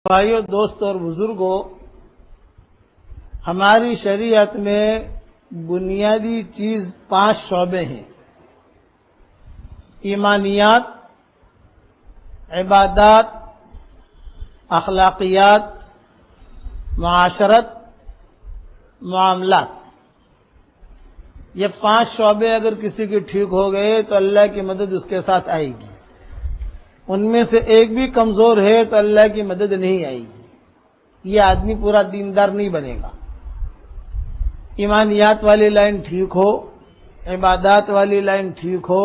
بھائیو، دوست اور بزرگوں، ہماری شریعت میں بنیادی چیز 5 شعبے ہیں: ایمانیات، عبادات، اخلاقیات، معاشرت، معاملات۔ یہ 5 شعبے اگر کسی کے ٹھیک ہو گئے تو اللہ کی مدد اس کے ساتھ آئے گی۔ ان میں سے ایک بھی کمزور ہے تو اللہ کی مدد نہیں آئے گی، یہ آدمی پورا دیندار نہیں بنے گا۔ ایمانیات والی لائن ٹھیک ہو، عبادات والی لائن ٹھیک ہو،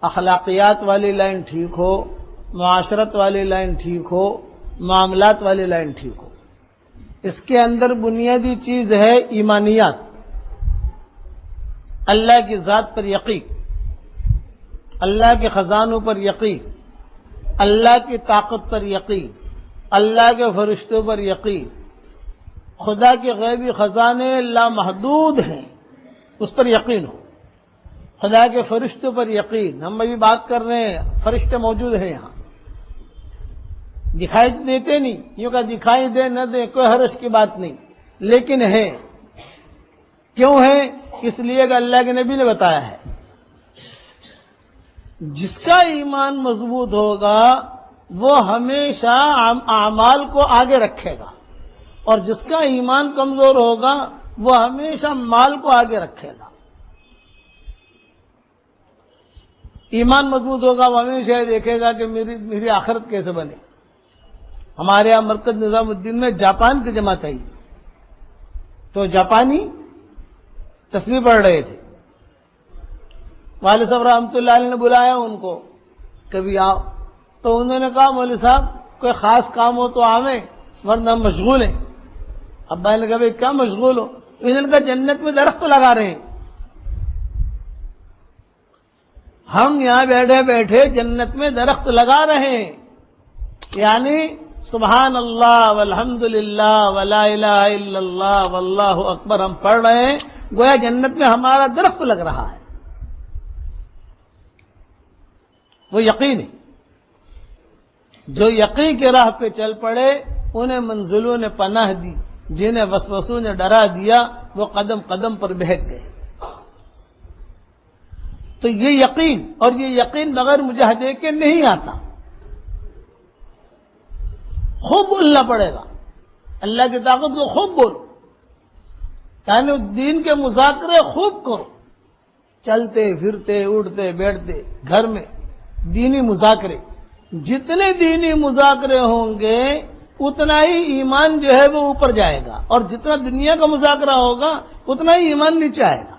اخلاقیات والی لائن ٹھیک ہو، معاشرت والی لائن ٹھیک ہو، معاملات والی لائن ٹھیک ہو۔ اس کے اندر بنیادی چیز ہے ایمانیات، اللہ کی ذات پر یقین، اللہ کے خزانوں پر یقین، اللہ کی طاقت پر یقین، اللہ کے فرشتوں پر یقین، خدا کے غیبی خزانے لامحدود ہیں، اس پر یقین ہو۔ خدا کے فرشتوں پر یقین، ہم ابھی بات کر رہے ہیں، فرشتے موجود ہیں یہاں، دکھائی دیتے نہیں، یوں کہ دکھائی دے نہ دے کوئی حرج کی بات نہیں، لیکن ہے۔ کیوں ہے؟ اس لیے کہ اللہ کے نبی نے بتایا ہے، جس کا ایمان مضبوط ہوگا وہ ہمیشہ اعمال کو آگے رکھے گا، اور جس کا ایمان کمزور ہوگا وہ ہمیشہ مال کو آگے رکھے گا۔ ایمان مضبوط ہوگا وہ ہمیشہ یہ دیکھے گا کہ میری آخرت کیسے بنے۔ ہمارے یہاں مرکز نظام الدین میں جاپان کی جماعت آئی تو جاپانی تسبیح پڑھ رہے تھے، والد صاحب رحمۃ اللہ علیہ نے بلایا ان کو، کبھی آؤ، تو انہوں نے کہا مولوی صاحب کوئی خاص کام ہو تو آویں، ورنہ ہم مشغول ہیں۔ ابا نے کہا بھائی کیا مشغول ہو؟ انہوں نے کہا جنت میں درخت لگا رہے ہیں، ہم یہاں بیٹھے بیٹھے جنت میں درخت لگا رہے ہیں، یعنی سبحان اللہ والحمد للہ ولا الہ الا اللہ واللہ اکبر ہم پڑھ رہے ہیں، گویا جنت میں ہمارا درخت لگ رہا ہے۔ وہ یقین ہے، جو یقین کے راہ پہ چل پڑے انہیں منزلوں نے پناہ دی، جنہیں وسوسوں نے ڈرا دیا وہ قدم قدم پر بہک گئے۔ تو یہ یقین، اور یہ یقین بغیر مجاہدے کے نہیں آتا، خوب بولنا پڑے گا، اللہ کی طاقت کو خوب بولو، یعنی دین کے مذاکرے خوب کرو، چلتے پھرتے اٹھتے بیٹھتے گھر میں دینی مذاکرے، جتنے دینی مذاکرے ہوں گے اتنا ہی ایمان جو ہے وہ اوپر جائے گا، اور جتنا دنیا کا مذاکرہ ہوگا اتنا ہی ایمان نیچے آئے گا۔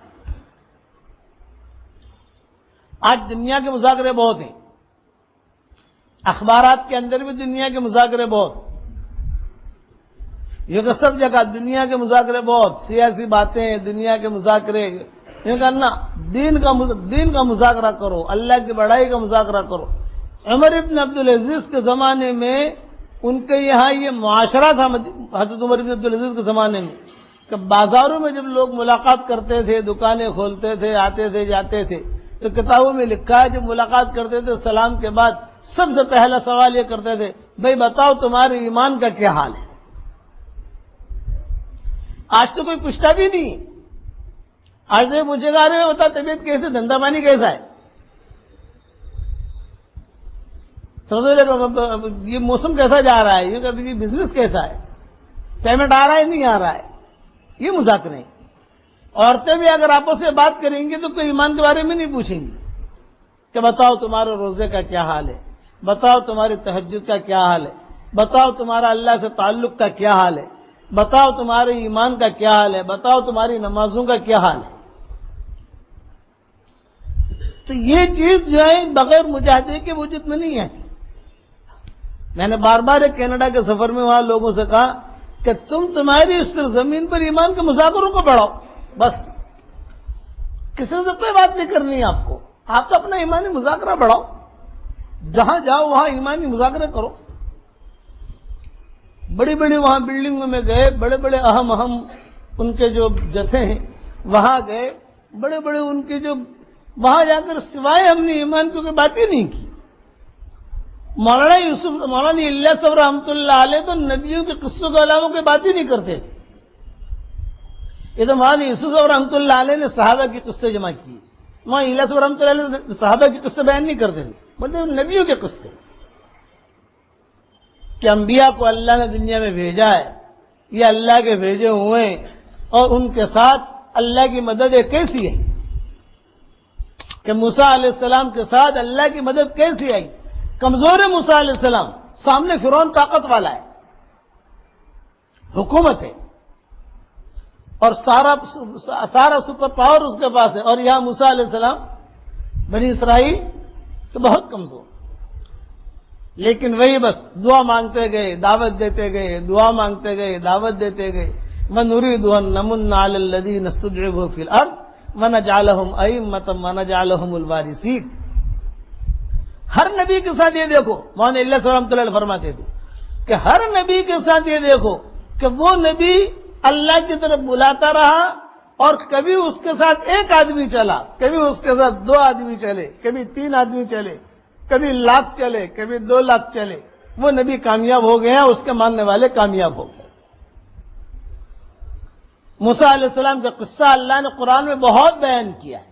آج دنیا کے مذاکرے بہت ہیں، اخبارات کے اندر بھی دنیا کے مذاکرے بہت، یہ کہ سب جگہ دنیا کے مذاکرے بہت، سیاسی باتیں، دنیا کے مذاکرے، یہ کرنا دین کا مذاکرہ کرو، اللہ کی بڑائی کا مذاکرہ کرو۔ عمر ابن عبدالعزیز کے زمانے میں ان کے یہاں یہ معاشرہ تھا، حضرت عمر ابن عبدالعزیز کے زمانے میں، کہ بازاروں میں جب لوگ ملاقات کرتے تھے، دکانیں کھولتے تھے، آتے تھے جاتے تھے، تو کتابوں میں لکھا ہے جب ملاقات کرتے تھے سلام کے بعد سب سے پہلا سوال یہ کرتے تھے، بھائی بتاؤ تمہارے ایمان کا کیا حال ہے۔ آج تو کوئی پوچھتا بھی نہیں، آج تو پوچھے گا ارے بتا طبیعت کیسے، دھندا پانی کیسا ہے، یہ موسم کیسا جا رہا ہے، یہ بزنس کیسا ہے، پیمنٹ آ رہا ہے نہیں آ رہا ہے، یہ مذاکرے ہیں۔ عورتیں بھی اگر آپس سے بات کریں گی تو کوئی ایمان کے بارے میں نہیں پوچھیں گی کہ بتاؤ تمہارے روزے کا کیا حال ہے، بتاؤ تمہاری تہجد کا کیا حال ہے، بتاؤ تمہارا اللہ سے تعلق کا کیا حال ہے، بتاؤ تمہارے ایمان کا کیا حال ہے، بتاؤ تمہاری نمازوں کا کیا حال ہے۔ تو یہ چیز جو ہے بغیر مجاہدے کے وجود میں نہیں ہے۔ میں نے بار بار کینیڈا کے سفر میں وہاں لوگوں سے کہا کہ تمہاری اس زمین پر ایمان کے مذاکروں کو بڑھاؤ، بس کسی سے کوئی بات نہیں کرنی ہے آپ کو، آپ تو اپنا ایمانی مذاکرہ بڑھاؤ، جہاں جاؤ وہاں ایمانی مذاکرے کرو۔ بڑی بڑی وہاں بلڈنگوں میں گئے، بڑے بڑے اہم ان کے جو جتھے ہیں وہاں گئے، بڑے بڑے ان کے جو، وہاں جا کر سوائے ہم نے ایمان کی کوئی بات ہی نہیں کی، مولانا الیاس صاحب رحمۃ اللہ علیہ تو نبیوں کے قصوں کے علاوہ کوئی بات ہی نہیں کرتے تھے. یہ تو مولانا یوسف صاحب رحمۃ اللہ علیہ نے صحابہ کے قصے جمع کیے. مولانا الیاس صاحب رحمۃ اللہ علیہ صحابہ کے قصے بیان نہیں کرتے تھے، بولتے نبیوں کے قصے کہ انبیاء کو اللہ نے دنیا میں بھیجا ہے، یہ اللہ کے بھیجے ہوئے ہیں، اور ان کے ساتھ اللہ کی مدد کیسی ہے کہ موسیٰ علیہ السلام کے ساتھ اللہ کی مدد کیسی آئی. کمزور ہے موسیٰ علیہ السلام، سامنے فرعون طاقت والا ہے، حکومت ہے، اور سارا سپر پاور اس کے پاس ہے، اور یہاں موسیٰ علیہ السلام بنی اسرائیل تو بہت کمزور. لیکن وہی بس دعا مانگتے گئے، دعوت دیتے گئے، دعا مانگتے گئے، دعوت دیتے گئے. وَنُرِيدُ أَن نَّمُنَّ عَلَى الَّذِينَ اسْتُضْعِفُوا فِي الْأَرْضِ وَنَجْعَلَهُمْ أَئِمَّةً وَنَجْعَلَهُمُ الْوَارِثِينَ. ہر نبی کے ساتھ یہ دیکھو، مولانا الیاس صاحب رحمۃ اللہ علیہ فرماتے تھے کہ ہر نبی کے ساتھ یہ دیکھو کہ وہ نبی اللہ کی طرف بلاتا رہا، اور کبھی اس کے ساتھ ایک آدمی چلا، کبھی اس کے ساتھ 2 آدمی چلے، کبھی 3 آدمی چلے، کبھی 1,00,000 چلے، کبھی 2,00,000 چلے. وہ نبی کامیاب ہو گئے ہیں، اس کے ماننے والے کامیاب ہو گئے. موسیٰ علیہ السلام کا قصہ اللہ نے قرآن میں بہت بیان کیا ہے.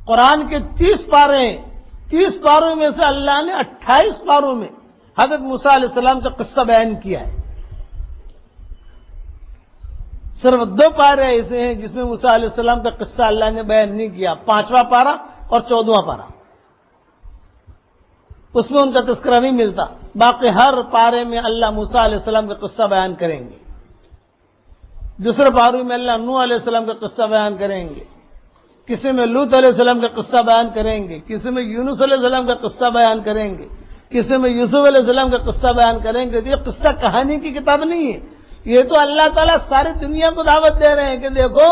قرآن کے 30 پارے ہیں، 30 پاروں میں سے اللہ نے 28 پاروں میں حضرت موسیٰ علیہ السلام کا قصہ بیان کیا ہے. صرف 2 پارے ایسے ہیں جس میں موسیٰ علیہ السلام کا قصہ اللہ نے بیان نہیں کیا، 5واں پارہ اور 14واں پارہ، اس میں ان کا تذکرہ نہیں ملتا. باقی ہر پارے میں اللہ موسیٰ علیہ السلام کا قصہ بیان کریں گے. دوسرے پارے میں اللہ نوح علیہ السلام کا قصہ بیان کریں گے، کسی میں لوط علیہ السلام کا قصہ بیان کریں گے، کسی میں یونس علیہ السلام کا قصہ بیان کریں گے، کسی میں یوسف علیہ السلام کا قصہ بیان کریں گے. یہ قصہ کہانی کی کتاب نہیں ہے، یہ تو اللہ تعالیٰ ساری دنیا کو دعوت دے رہے ہیں کہ دیکھو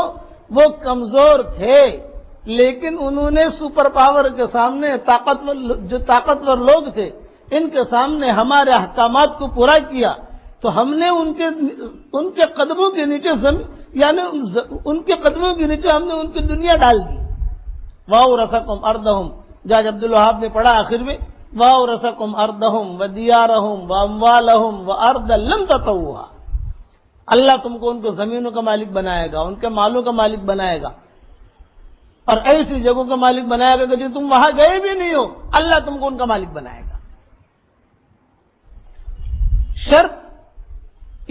وہ کمزور تھے، لیکن انہوں نے سپر پاور کے سامنے جو طاقتور لوگ تھے ان کے سامنے ہمارے احکامات کو پورا کیا، تو ہم نے ان کے قدموں کے نیچے یعنی ان کے قدموں کے نیچے ہم نے ان کی دنیا ڈال دی. وَأَوْرَثَكُمْ أَرْضَهُمْ، جاج عبدالوہاب نے پڑھا آخر میں، وَأَوْرَثَكُمْ أَرْضَهُمْ وَدِيَارَهُمْ وَأَمْوَالَهُمْ وَأَرْضًا لَمْ تَطَوُّهَا. اللہ تم کو ان کو زمینوں کا مالک بنائے گا، ان کے مالوں کا مالک بنائے گا، اور ایسی جگہوں کا مالک بنائے گا کہ جو تم وہاں گئے بھی نہیں ہو، اللہ تم کو ان کا مالک بنائے گا. شرط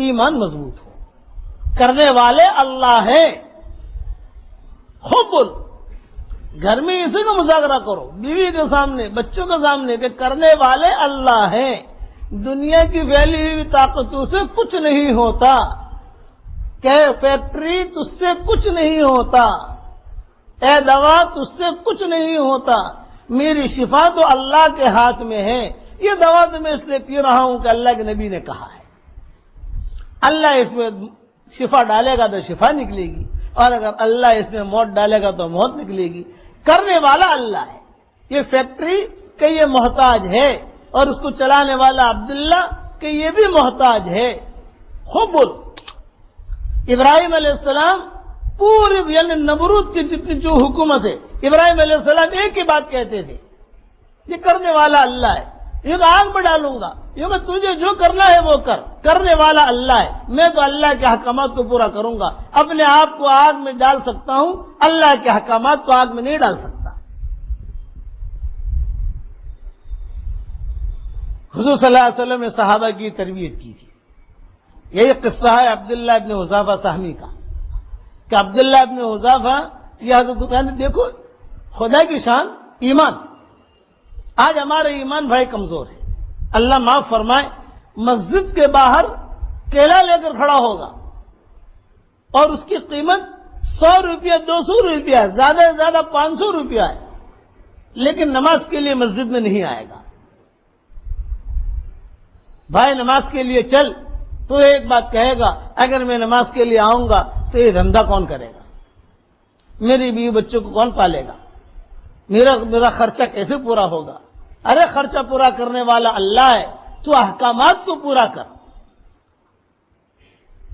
ایمان مضبوط ہو، کرنے والے اللہ ہے. خوب بول، گھر میں اسی کا مذاکرہ کرو، بیوی کے سامنے، بچوں کے سامنے، کہ کرنے والے اللہ ہیں. دنیا کی پھیلی ہوئی طاقتوں سے کچھ نہیں ہوتا، کہ فیکٹری تجھ سے کچھ نہیں ہوتا، اے دوا تجھ سے کچھ نہیں ہوتا، میری شفا تو اللہ کے ہاتھ میں ہے. یہ دوا تو میں اس لیے پی رہا ہوں کہ اللہ کے نبی نے کہا ہے. اللہ اس میں شفا ڈالے گا تو شفا نکلے گی، اور اگر اللہ اس میں موت ڈالے گا تو موت نکلے گی. کرنے والا اللہ ہے. یہ فیکٹری کہ یہ محتاج ہے، اور اس کو چلانے والا عبداللہ کہ یہ بھی محتاج ہے. خوب بول. ابراہیم علیہ السلام پوری یعنی نمرود کی جتنی جو حکومت ہے، ابراہیم علیہ السلام ایک ہی بات کہتے تھے، یہ کرنے والا اللہ ہے. یہ تو آگ میں ڈالوں گا، یہ کہ تجھے جو کرنا ہے وہ کر، کرنے والا اللہ ہے. میں تو اللہ کے احکامات کو پورا کروں گا. اپنے آپ کو آگ میں ڈال سکتا ہوں، اللہ کے احکامات کو آگ میں نہیں ڈال سکتا. حضور صلی اللہ علیہ وسلم نے صحابہ کی تربیت کی تھی. یہی قصہ ہے عبداللہ ابن حذافہ سہمی کا، کہ عبداللہ ابن حذافہ یہ حضرت کہتے ہیں دیکھو خدا کی شان ایمان. آج ہمارا ایمان بھائی کمزور ہے. اللہ معاف فرمائے، مسجد کے باہر کیلا لے کر کھڑا ہوگا اور اس کی قیمت 100 روپیہ 200 روپیہ ہے، زیادہ سے زیادہ 500 روپیہ ہے، لیکن نماز کے لیے مسجد میں نہیں آئے گا. بھائی نماز کے لیے چل، تو ایک بات کہے گا، اگر میں نماز کے لیے آؤں گا تو یہ دھندا کون کرے گا، میری بیوی بچوں کو کون پالے گا، میرا خرچہ کیسے پورا ہوگا. ارے خرچہ پورا کرنے والا اللہ ہے، تو احکامات کو پورا کر،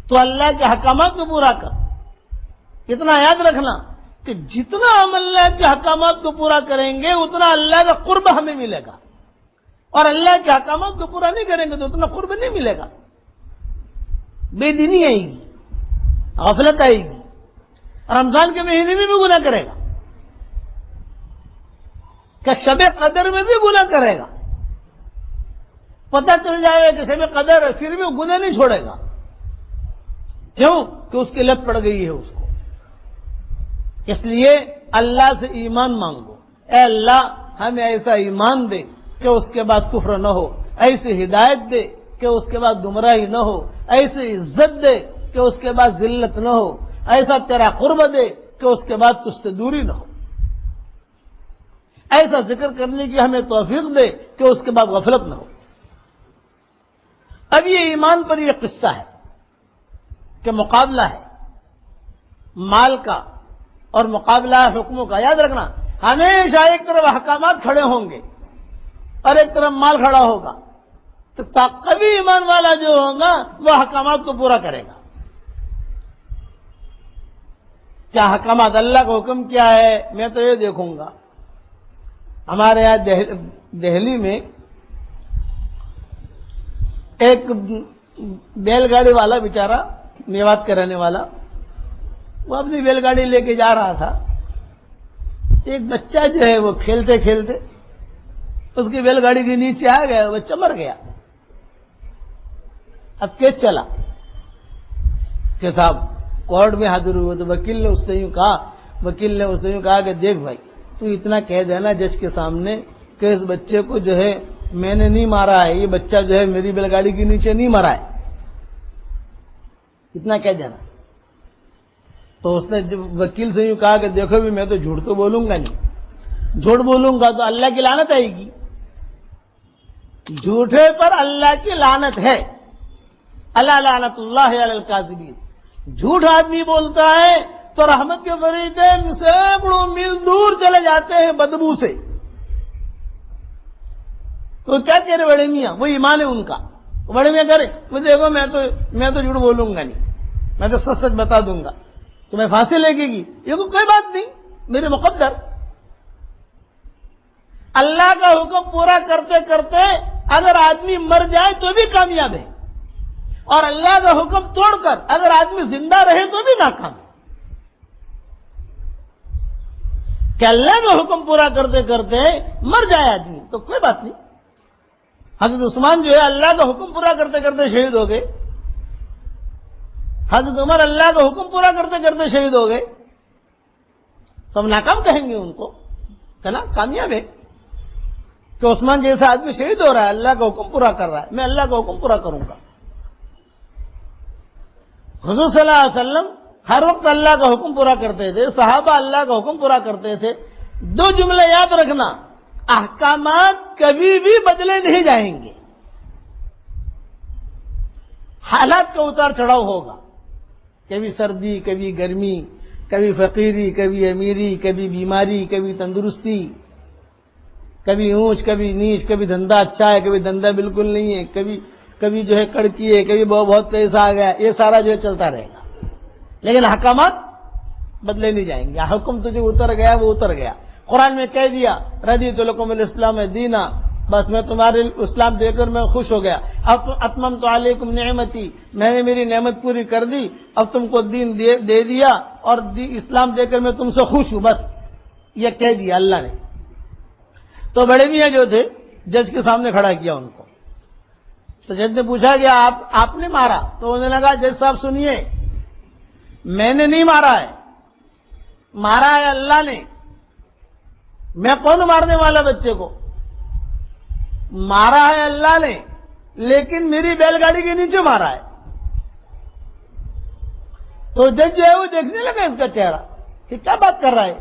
تو اللہ کے احکامات کو پورا کر. اتنا یاد رکھنا کہ جتنا ہم اللہ کے احکامات کو پورا کریں گے اتنا اللہ کا قرب ہمیں ملے گا. اور اللہ کے احکامات کو پورا نہیں کریں گے تو اتنا قرب نہیں ملے گا، بے دینی آئے گی، غفلت آئے گی، رمضان کے مہینے میں بھی گناہ کرے گا، کہ شب قدر میں بھی گناہ کرے گا، پتہ چل جائے گا کہ شب قدر ہے پھر بھی وہ گناہ نہیں چھوڑے گا، کیوں کہ اس کی لت پڑ گئی ہے اس کو۔ اس لیے اللہ سے ایمان مانگو، اے اللہ ہمیں ایسا ایمان دے کہ اس کے بعد کفر نہ ہو، ایسی ہدایت دے کہ اس کے بعد گمراہی نہ ہو، ایسی عزت دے کہ اس کے بعد ذلت نہ ہو، ایسا تیرا قرب دے کہ اس کے بعد تجھ سے دوری نہ ہو، ایسا ذکر کرنے کی ہمیں توفیق دے کہ اس کے بعد غفلت نہ ہو۔ اب یہ ایمان پر یہ قصہ ہے کہ مقابلہ ہے مال کا اور مقابلہ ہے حکموں کا۔ یاد رکھنا ہمیشہ ایک طرف احکامات کھڑے ہوں گے اور ایک طرف مال کھڑا ہوگا، تو کبھی ایمان والا جو ہوگا وہ احکامات کو پورا کرے گا۔ کیا احکامات؟ اللہ کا حکم کیا ہے میں تو یہ دیکھوں گا۔ ہمارے یہاں دہلی میں ایک بیل گاڑی والا بیچارہ میوات کا رہنے والا، وہ اپنی بیل گاڑی لے کے جا رہا تھا، ایک بچہ جو ہے وہ کھیلتے کھیلتے اس کی بیل گاڑی کے نیچے آ گیا، وہ بچہ مر گیا۔ اب کیس چلا کہ صاحب کورٹ میں حاضر ہوئے تو وکیل نے اس سے یوں کہا کہ دیکھ بھائی تو اتنا کہہ دینا جج کے سامنے کہ اس بچے کو جو ہے میں نے نہیں مارا ہے، یہ بچہ جو ہے میری بیل گاڑی کے نیچے نہیں مرا ہے، اتنا کہہ دینا۔ تو اس نے وکیل سے یوں کہا کہ دیکھو بھی میں تو جھوٹ تو بولوں گا نہیں، جھوٹ بولوں گا تو اللہ کی لعنت آئے گی، جھوٹے پر اللہ کی لعنت ہے، اللہ لعنت اللہ علی الکاذبین۔ جھوٹ آدمی بولتا ہے تو رحمت کے فرشتے سینکڑوں میل دور چلے جاتے ہیں بدبو سے۔ تو کیا کہہ رہے بڑے میاں؟ وہ ایمان ہے ان کا، بڑے میاں کرے وہ دیکھو میں تو جھوٹ بولوں گا نہیں، میں تو سچ سچ بتا دوں گا، تمہیں پھانسی لگے گی، یہ تو کوئی بات نہیں، میرے مقدر۔ اللہ کا حکم پورا کرتے کرتے اگر آدمی مر جائے تو بھی کامیاب ہے، اور اللہ کا حکم توڑ کر اگر آدمی زندہ رہے تو بھی ناکام ہے۔ کہ اللہ کا حکم پورا کرتے کرتے مر جائے آدمی تو کوئی بات نہیں۔ حضرت عثمان جو ہے اللہ کا حکم پورا کرتے کرتے شہید ہو گئے، حضرت عمر اللہ کا حکم پورا کرتے کرتے شہید ہو گئے، تو ہم ناکام کہیں گے ان کو؟ کہنا کامیاب ہے کہ عثمان جیسا آدمی شہید ہو رہا ہے، اللہ کا حکم پورا کر رہا ہے، میں اللہ کا حکم پورا کروں گا۔ حضور صلی اللہ علیہ وسلم ہر وقت اللہ کا حکم پورا کرتے تھے، صحابہ اللہ کا حکم پورا کرتے تھے۔ دو جملے یاد رکھنا، احکامات کبھی بھی بدلے نہیں جائیں گے، حالات کا اتار چڑھاؤ ہوگا، کبھی سردی، کبھی گرمی، کبھی فقیری، کبھی امیری، کبھی بیماری، کبھی تندرستی، کبھی اونچ کبھی نیچ، کبھی دھندا اچھا ہے کبھی دھندا بالکل نہیں ہے، کبھی جو ہے کڑکی ہے، کبھی بہت پیسہ آ گیا، یہ سارا جو ہے چلتا رہے گا، لیکن احکامات بدلے نہیں جائیں گے۔ حکم تو جو اتر گیا وہ اتر گیا۔ قرآن میں کہہ دیا رضیت لکم الاسلام دینا، بس میں تمہارے اسلام دے کر میں خوش ہو گیا۔ اب اتممت علیکم نعمتی، میں نے میری نعمت پوری کر دی، اب تم کو دین دے دیا اور اسلام دے کر میں تم سے خوش ہوں، بس یہ کہہ دیا اللہ نے۔ تو بڑے میاں جو تھے جج کے سامنے کھڑا کیا ان کو، تو جج نے پوچھا کہ آپ نے مارا؟ تو انہوں نے کہا جج صاحب سنیے، میں نے نہیں مارا ہے، مارا ہے اللہ نے، میں کون مارنے والا بچے کو؟ مارا ہے اللہ نے، لیکن میری بیل گاڑی کے نیچے مارا ہے۔ تو جج جو ہے وہ دیکھنے لگا اس کا چہرہ کہ کیا بات کر رہا ہے،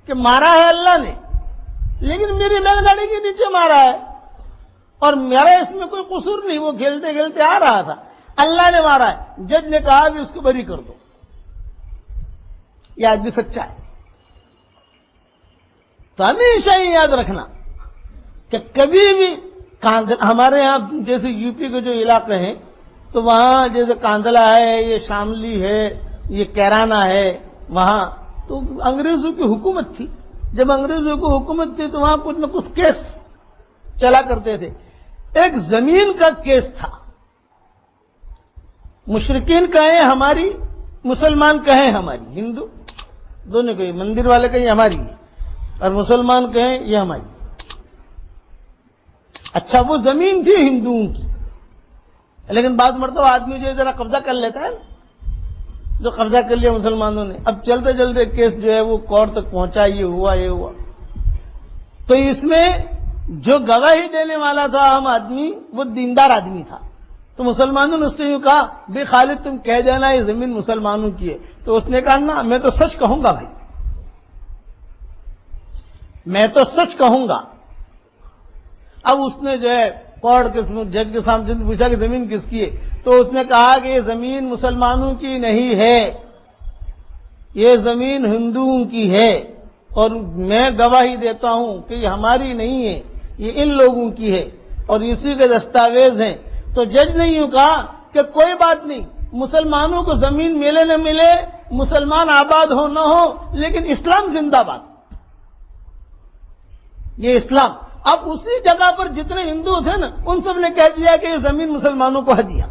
کہ مارا ہے اللہ نے لیکن میری بیل گاڑی کے نیچے مارا ہے، اور میرا اس میں کوئی قصور نہیں، وہ کھیلتے کھیلتے آ رہا تھا، اللہ نے مارا ہے۔ جج نے کہا بھی اس کو بری کر دو، یہ آدمی سچا ہے۔ تو ہمیشہ یہ یاد رکھنا کہ کبھی بھی ہمارے یہاں جیسے یو پی کے جو علاقے ہیں تو وہاں جیسے کاندلا ہے، یہ شاملی ہے، یہ کیرانہ ہے، وہاں تو انگریزوں کی حکومت تھی۔ جب انگریزوں کی حکومت تھی تو وہاں کچھ نہ کچھ کیس چلا کرتے تھے. ایک زمین کا کیس تھا. مشرکین کہیں ہماری، مسلمان کہیں ہماری، ہندو دونوں کہیں، مندر والے کہیں ہماری اور مسلمان کہیں یہ ہماری. اچھا وہ زمین تھی ہندوؤں کی، لیکن بعض مرتبہ آدمی جو ذرا قبضہ کر لیتا ہے، جو قبضہ کر لیا مسلمانوں نے، اب چلتے چلتے کیس جو ہے وہ کورٹ تک پہنچا، یہ ہوا. تو اس میں جو گواہی دینے والا تھا ہم آدمی، وہ دیندار آدمی تھا. تو مسلمانوں نے اس سے یوں کہا بے خالد تم کہہ دینا یہ زمین مسلمانوں کی ہے. تو اس نے کہا نا میں تو سچ کہوں گا بھائی، میں تو سچ کہوں گا. اب اس نے جو ہے کورٹ کے جج کے سامنے پوچھا کہ زمین کس کی ہے، تو اس نے کہا کہ یہ زمین مسلمانوں کی نہیں ہے، یہ زمین ہندوؤں کی ہے، اور میں گواہی دیتا ہوں کہ یہ ہماری نہیں ہے، یہ ان لوگوں کی ہے اور اسی کے دستاویز ہیں. تو جج نے یوں کہا کہ کوئی بات نہیں، مسلمانوں کو زمین ملے نہ ملے، مسلمان آباد ہو نہ ہو، لیکن اسلام زندہ باد. یہ اسلام. اب اسی جگہ پر جتنے ہندو تھے نا، ان سب نے کہہ دیا کہ یہ زمین مسلمانوں کو ہدیہ.